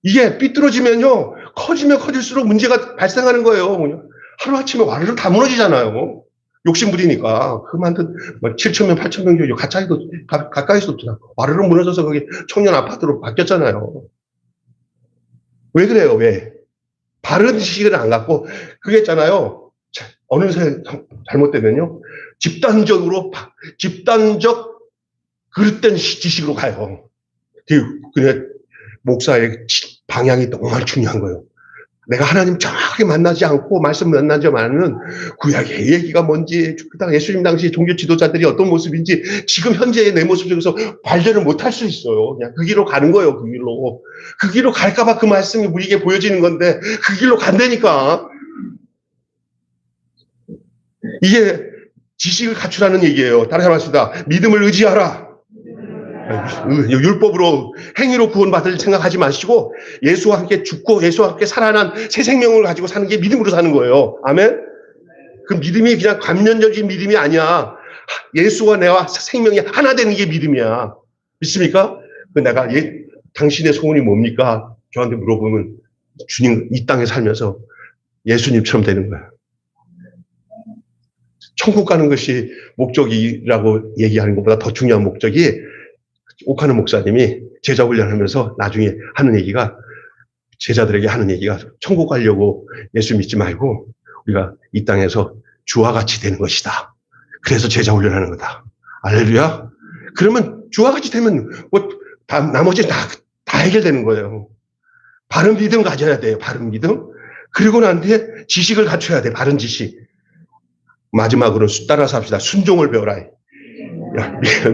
이게 삐뚤어지면요, 커지면 커질수록 문제가 발생하는 거예요. 하루아침에 와르르 다 무너지잖아요. 욕심 부리니까. 그만둔 7,000명, 8,000명 교육 가까이서 와르르 무너져서 거기 청년 아파트로 바뀌었잖아요. 왜 그래요? 왜? 바른 지식을 안 갖고, 그게 있잖아요. 어느새 잘못되면요, 집단적 그릇된 지식으로 가요. 그래, 목사의 방향이 정말 중요한 거예요. 내가 하나님 정확하게 만나지 않고 말씀 만나지 않으면 구약의 얘기가 뭔지, 그다음 예수님 당시 종교 지도자들이 어떤 모습인지 지금 현재의 내 모습 중에서 발견을 못할 수 있어요. 그냥 그 길로 가는 거예요. 그 길로. 그 길로 갈까봐 그 말씀이 우리에게 보여지는 건데 그 길로 간다니까. 이게 지식을 갖추라는 얘기예요. 다시 말씀드립니다. 믿음을 의지하라. 율법으로 행위로 구원받을 생각하지 마시고 예수와 함께 죽고 예수와 함께 살아난 새 생명을 가지고 사는 게 믿음으로 사는 거예요. 아멘. 그 믿음이 그냥 관념적인 믿음이 아니야. 예수와 내와 생명이 하나 되는 게 믿음이야. 믿습니까? 내가 당신의 소원이 뭡니까? 저한테 물어보면 주님 이 땅에 살면서 예수님처럼 되는 거야. 천국 가는 것이 목적이라고 얘기하는 것보다 더 중요한 목적이, 옥하는 목사님이 제자 훈련하면서 나중에 하는 얘기가, 제자들에게 하는 얘기가, 천국 가려고 예수 믿지 말고 우리가 이 땅에서 주와 같이 되는 것이다. 그래서 제자 훈련하는 거다. 할렐루야. 그러면 주와 같이 되면 나머지 다 해결되는 거예요. 바른 믿음 가져야 돼요. 바른 믿음. 그리고 난 뒤에 지식을 갖춰야 돼. 바른 지식. 마지막으로 따라서 합시다. 순종을 배워라.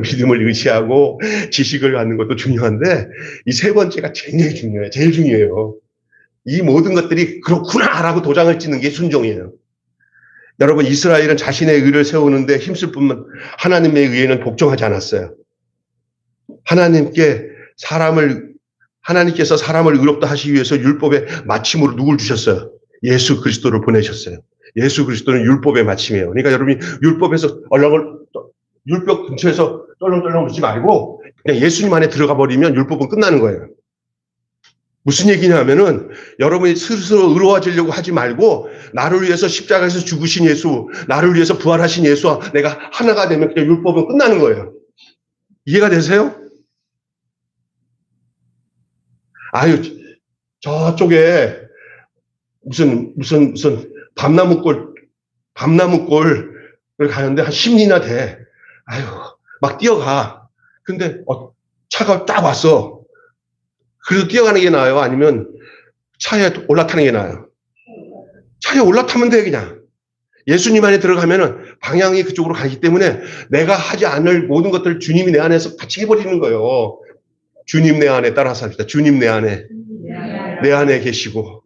믿음을 의지하고 지식을 갖는 것도 중요한데 이 세 번째가 제일 중요해요. 제일 중요해요. 이 모든 것들이 그렇구나라고 도장을 찍는 게 순종이에요. 여러분, 이스라엘은 자신의 의를 세우는데 힘쓸 뿐만 하나님의 의에는 복종하지 않았어요. 하나님께서 사람을 의롭다 하시기 위해서 율법의 마침으로 누굴 주셨어요? 예수 그리스도를 보내셨어요. 예수 그리스도는 율법의 마침이에요. 그러니까 여러분이 율법에서 율법 근처에서 떨렁떨렁 웃지 말고 그냥 예수님 안에 들어가 버리면 율법은 끝나는 거예요. 무슨 얘기냐면은 여러분이 스스로 의로워지려고 하지 말고 나를 위해서 십자가에서 죽으신 예수, 나를 위해서 부활하신 예수와 내가 하나가 되면 그냥 율법은 끝나는 거예요. 이해가 되세요? 저쪽에 무슨 밤나무골을 가는데 한 10리나 돼. 막 뛰어가. 근데 차가 딱 왔어. 그래서 뛰어가는 게 나아요? 아니면 차에 올라타는 게 나아요? 차에 올라타면 돼, 그냥. 예수님 안에 들어가면은 방향이 그쪽으로 가기 때문에 내가 하지 않을 모든 것들을 주님이 내 안에서 같이 해버리는 거예요. 주님 내 안에 따라서 합시다. 주님 내 안에 계시고,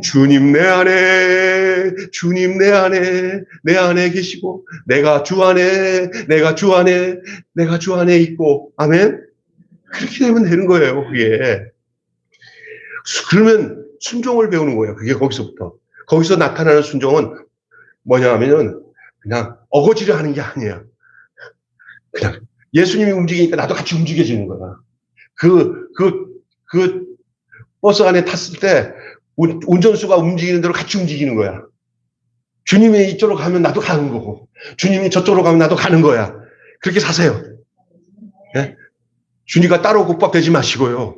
주님 내 안에, 주님 내 안에 계시고, 내가 주 안에, 내가 주 안에, 내가 주 안에 있고, 아멘? 그렇게 되면 되는 거예요, 그게. 그러면 순종을 배우는 거예요, 그게 거기서부터. 거기서 나타나는 순종은 뭐냐 하면은, 그냥 어거지를 하는 게 아니에요. 그냥 예수님이 움직이니까 나도 같이 움직여지는 거야. 그 버스 안에 탔을 때 운전수가 움직이는 대로 같이 움직이는 거야. 주님이 이쪽으로 가면 나도 가는 거고, 주님이 저쪽으로 가면 나도 가는 거야. 그렇게 사세요. 예? 주님과 따로 국밥되지 마시고요.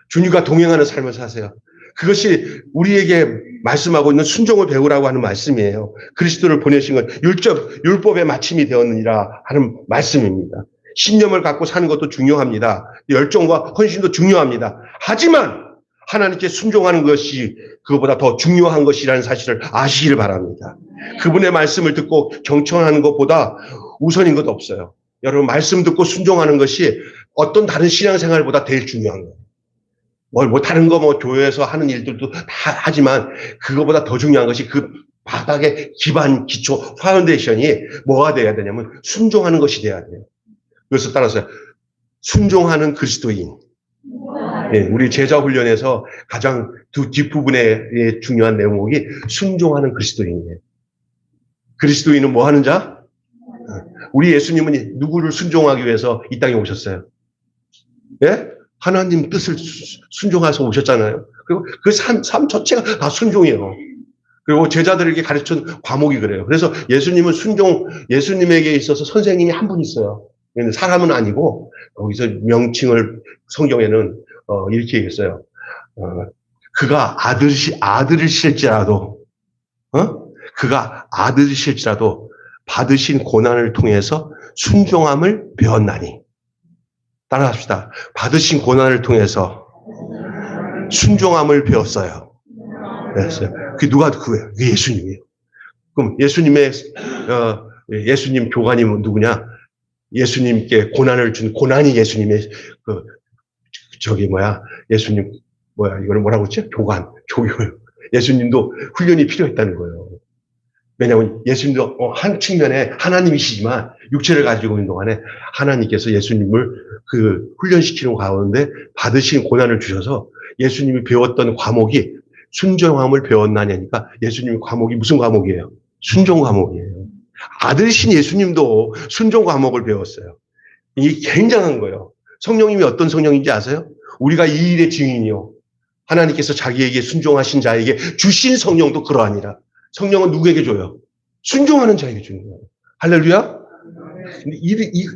주님과 동행하는 삶을 사세요. 그것이 우리에게 말씀하고 있는 순종을 배우라고 하는 말씀이에요. 그리스도를 보내신 건 율법의 마침이 되었느니라 하는 말씀입니다. 신념을 갖고 사는 것도 중요합니다. 열정과 헌신도 중요합니다. 하지만 하나님께 순종하는 것이 그것보다 더 중요한 것이라는 사실을 아시기를 바랍니다. 그분의 말씀을 듣고 경청하는 것보다 우선인 것 없어요. 여러분, 말씀 듣고 순종하는 것이 어떤 다른 신앙생활보다 제일 중요한 거예요. 다른 거 교회에서 하는 일들도 다 하지만 그거보다 더 중요한 것이 그 바닥의 기초, 파운데이션이 뭐가 돼야 되냐면 순종하는 것이 돼야 돼요. 그래서 따라서 순종하는 그리스도인. 예, 우리 제자 훈련에서 가장 뒷부분에 중요한 내용이 순종하는 그리스도인이에요. 그리스도인은 뭐 하는 자? 우리 예수님은 누구를 순종하기 위해서 이 땅에 오셨어요? 예? 하나님 뜻을 순종해서 오셨잖아요. 그리고 그 삶 자체가 다 순종이에요. 그리고 제자들에게 가르친 과목이 그래요. 그래서 예수님에게 있어서 선생님이 한 분 있어요. 사람은 아니고, 거기서 명칭을 성경에는 이렇게 얘기했어요. 그가 아들이실지라도, 그가 아들이실지라도 받으신 고난을 통해서 순종함을 배웠나니. 따라합시다. 받으신 고난을 통해서 순종함을 배웠어요. 그랬어요. 그게 누가 그거예요? 그게 예수님이에요. 그럼 예수님 교관이 누구냐? 예수님께 고난을 준 고난이 예수님의 예수님 이거를 뭐라고 했지? 교관. 예수님도 훈련이 필요했다는 거예요. 왜냐하면 예수님도 한 측면에 하나님이시지만 육체를 가지고 있는 동안에 하나님께서 예수님을 훈련시키는 가운데 받으신 고난을 주셔서 예수님이 배웠던 과목이 순종함을 배웠나냐니까 예수님의 과목이 무슨 과목이에요? 순종 과목이에요. 아들이신 예수님도 순종 과목을 배웠어요. 이게 굉장한 거예요. 성령님이 어떤 성령인지 아세요? 우리가 이 일의 증인이요. 하나님께서 자기에게 순종하신 자에게 주신 성령도 그러하니라. 성령은 누구에게 줘요? 순종하는 자에게 주는 거예요. 할렐루야?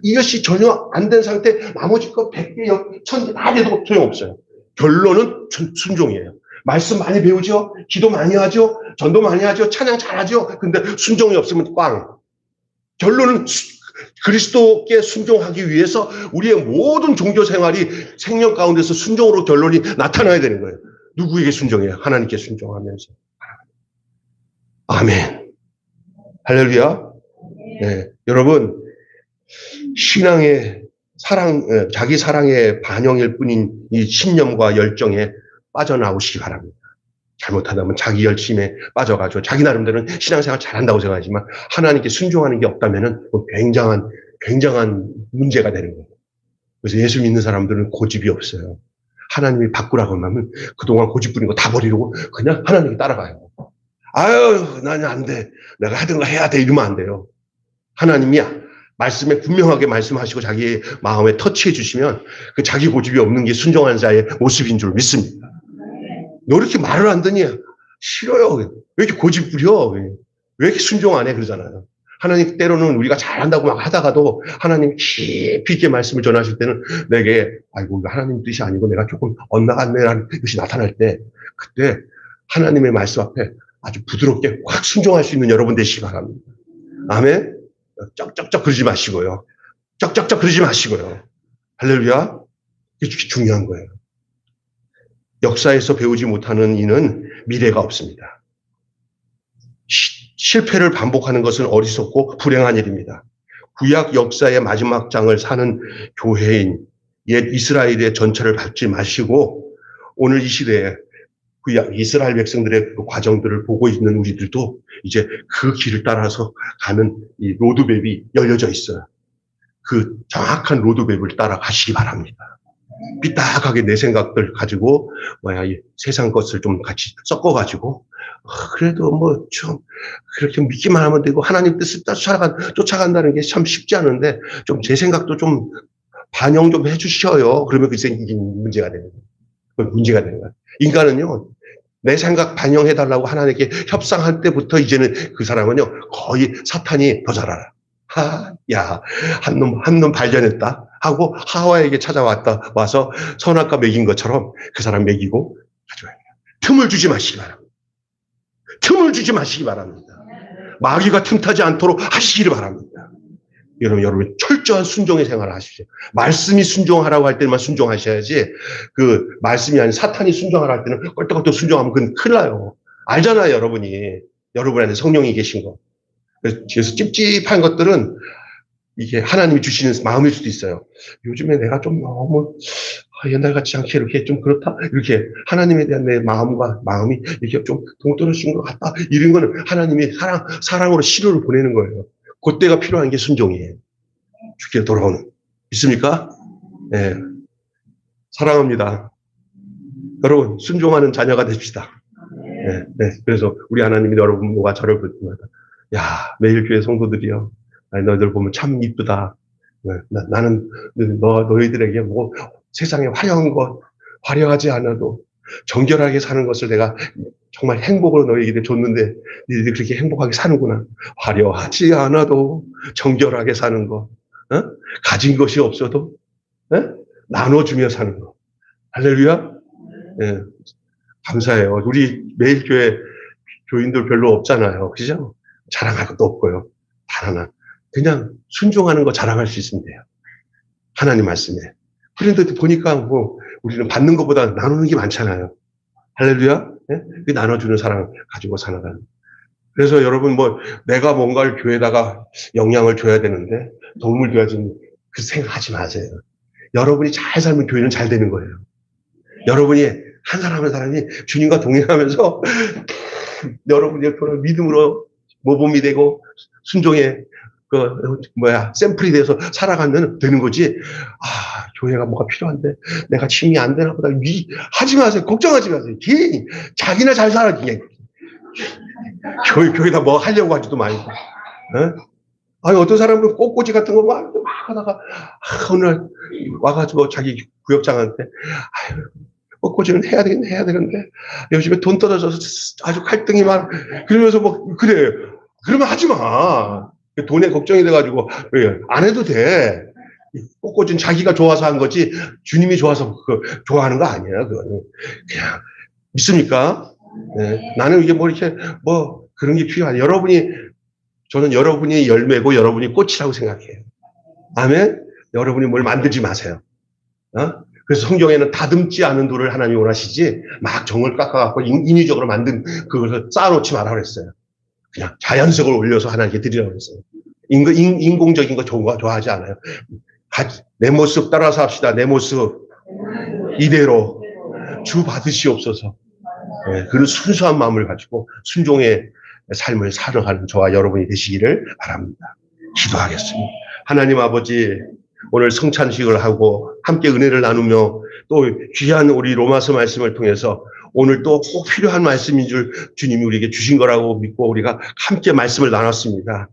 이것이 전혀 안 된 상태, 나머지 거 100개, 1000개 다 돼도 소용없어요. 결론은 순종이에요. 말씀 많이 배우죠? 기도 많이 하죠? 전도 많이 하죠? 찬양 잘하죠? 근데 순종이 없으면 꽝. 결론은 그리스도께 순종하기 위해서 우리의 모든 종교 생활이 생명 가운데서 순종으로 결론이 나타나야 되는 거예요. 누구에게 순종해요? 하나님께 순종하면서. 아멘. 할렐루야. 네, 여러분, 신앙의 자기 사랑의 반영일 뿐인 이 신념과 열정에 빠져나오시기 바랍니다. 잘못하다면 자기 열심에 빠져가지고 자기 나름대로는 신앙생활 잘한다고 생각하지만 하나님께 순종하는 게 없다면은 굉장한 문제가 되는 거예요. 그래서 예수 믿는 사람들은 고집이 없어요. 하나님이 바꾸라고 하면 그동안 고집 부린 거 다 버리고 그냥 하나님께 따라가요. 아유, 나는 안 돼. 내가 하든가 해야 돼. 이러면 안 돼요. 하나님이야. 말씀에 분명하게 말씀하시고 자기의 마음에 터치해 주시면 그 자기 고집이 없는 게 순종하는 자의 모습인 줄 믿습니다. 너 이렇게 말을 안 듣니? 싫어요. 왜 이렇게 고집 부려? 왜 이렇게 순종 안 해? 그러잖아요. 하나님 때로는 우리가 잘한다고 막 하다가도 하나님 깊이 있게 말씀을 전하실 때는 내게 아이고 하나님 뜻이 아니고 내가 조금 엇나갔네라는 뜻이 나타날 때 그때 하나님의 말씀 앞에 아주 부드럽게 확 순종할 수 있는 여러분 되시기 바랍니다. 아멘. 쩍쩍쩍 그러지 마시고요. 쩍쩍쩍 그러지 마시고요. 할렐루야. 이게 중요한 거예요. 역사에서 배우지 못하는 이는 미래가 없습니다. 실패를 반복하는 것은 어리석고 불행한 일입니다. 구약 역사의 마지막 장을 사는 교회인 옛 이스라엘의 전철을 밟지 마시고 오늘 이 시대에 구약 이스라엘 백성들의 그 과정들을 보고 있는 우리들도 이제 그 길을 따라서 가는 이 로드맵이 열려져 있어요. 그 정확한 로드맵을 따라가시기 바랍니다. 삐딱하게 내 생각들 가지고 이 세상 것을 좀 같이 섞어가지고 그래도 뭐 좀 그렇게 믿기만 하면 되고 하나님 뜻을 쫓아간다는 게 참 쉽지 않은데 좀 제 생각도 좀 반영 좀 해주셔요. 그러면 그 생긴 문제가 되는 거예요. 문제가 되는 거예요. 인간은요, 내 생각 반영해달라고 하나님께 협상할 때부터 이제는 그 사람은요, 거의 사탄이 더 잘 알아. 야, 한 놈 발견했다 하고 하와에게 찾아왔다 와서 선악과 먹인 것처럼 그 사람 먹이고 가져와야 돼요. 틈을 주지 마시기 바랍니다. 틈을 주지 마시기 바랍니다. 마귀가 틈타지 않도록 하시기를 바랍니다. 여러분 철저한 순종의 생활을 하십시오. 말씀이 순종하라고 할 때만 순종하셔야지 그 말씀이 아닌 사탄이 순종하라 할 때는 껄떡껄떡 순종하면 그건 큰일 나요. 알잖아요, 여러분 안에 성령이 계신 거. 그래서 찝찝한 것들은 이게 하나님이 주시는 마음일 수도 있어요. 요즘에 내가 좀 너무 옛날 같지 않게 이렇게 좀 그렇다. 이렇게 하나님에 대한 내 마음이 이렇게 좀 동떨어진 것 같다. 이런 거는 하나님이 사랑으로 시료를 보내는 거예요. 그때가 필요한 게 순종이에요. 주께 돌아오는. 있습니까? 네. 사랑합니다. 여러분, 순종하는 자녀가 됩시다. 네, 네. 그래서 우리 하나님이 여러분 뭐가 저를 볼 때마다 야, 매일 교회 성도들이요. 너희들 보면 참 이쁘다. 네, 나는 너희들에게 뭐 세상에 화려하지 않아도 정결하게 사는 것을 내가 정말 행복으로 너희에게 줬는데 너희들이 그렇게 행복하게 사는구나. 화려하지 않아도 정결하게 사는 거. 가진 것이 없어도 나눠주며 사는 거. 할렐루야. 네, 감사해요. 우리 매일 교회 교인들 별로 없잖아요. 그죠? 자랑할 것도 없고요. 단 하나. 그냥 순종하는 거 자랑할 수 있으면 돼요. 하나님 말씀에. 그런데 보니까 뭐 우리는 받는 것보다 나누는 게 많잖아요. 할렐루야. 네? 그 나눠주는 사랑 가지고 살아가는. 그래서 여러분 뭐 내가 뭔가를 교회에다가 영향을 줘야 되는데 도움을 줘야지 그 생각하지 마세요. 여러분이 잘 살면 교회는 잘 되는 거예요. 여러분이 한 사람 한 사람이 주님과 동행하면서 여러분의 믿음으로 모범이 되고 순종의 샘플이 돼서 살아가면 되는 거지. 교회가 뭐가 필요한데 내가 힘이 안 되나 보다. 하지 마세요. 걱정하지 마세요. 괜히 자기나 잘 살아. 교회다 뭐 하려고 하지도 말고. 어떤 사람은 꽃꽂이 같은 거 막 하다가 어느 날 와가지고 자기 구역장한테 꽃꽂이는 해야 되는데 요즘에 돈 떨어져서 아주 갈등이 막 그러면서 뭐 그래. 그러면 하지 마. 돈에 걱정이 돼가지고 안 해도 돼. 꽃꽂이는 자기가 좋아서 한 거지 주님이 좋아서 좋아하는 거 아니야. 그거는 그냥 믿습니까? 네. 나는 이게 뭐 이렇게 뭐 그런 게 필요하냐. 저는 여러분이 열매고 여러분이 꽃이라고 생각해요. 아멘. 여러분이 뭘 만들지 마세요. 그래서 성경에는 다듬지 않은 돌을 하나님이 원하시지 막 정을 깎아갖고 인위적으로 만든 그것을 쌓아놓지 말라고 그랬어요. 그냥 자연석을 올려서 하나님께 드리라고 그랬어요. 인공적인 거 좋아하지 않아요. 내 모습 따라서 합시다. 내 모습 이대로 주 받으시옵소서. 네, 그런 순수한 마음을 가지고 순종의 삶을 살아가는 저와 여러분이 되시기를 바랍니다. 기도하겠습니다. 하나님 아버지, 오늘 성찬식을 하고 함께 은혜를 나누며 또 귀한 우리 로마서 말씀을 통해서 오늘 또 꼭 필요한 말씀인 줄 주님이 우리에게 주신 거라고 믿고 우리가 함께 말씀을 나눴습니다.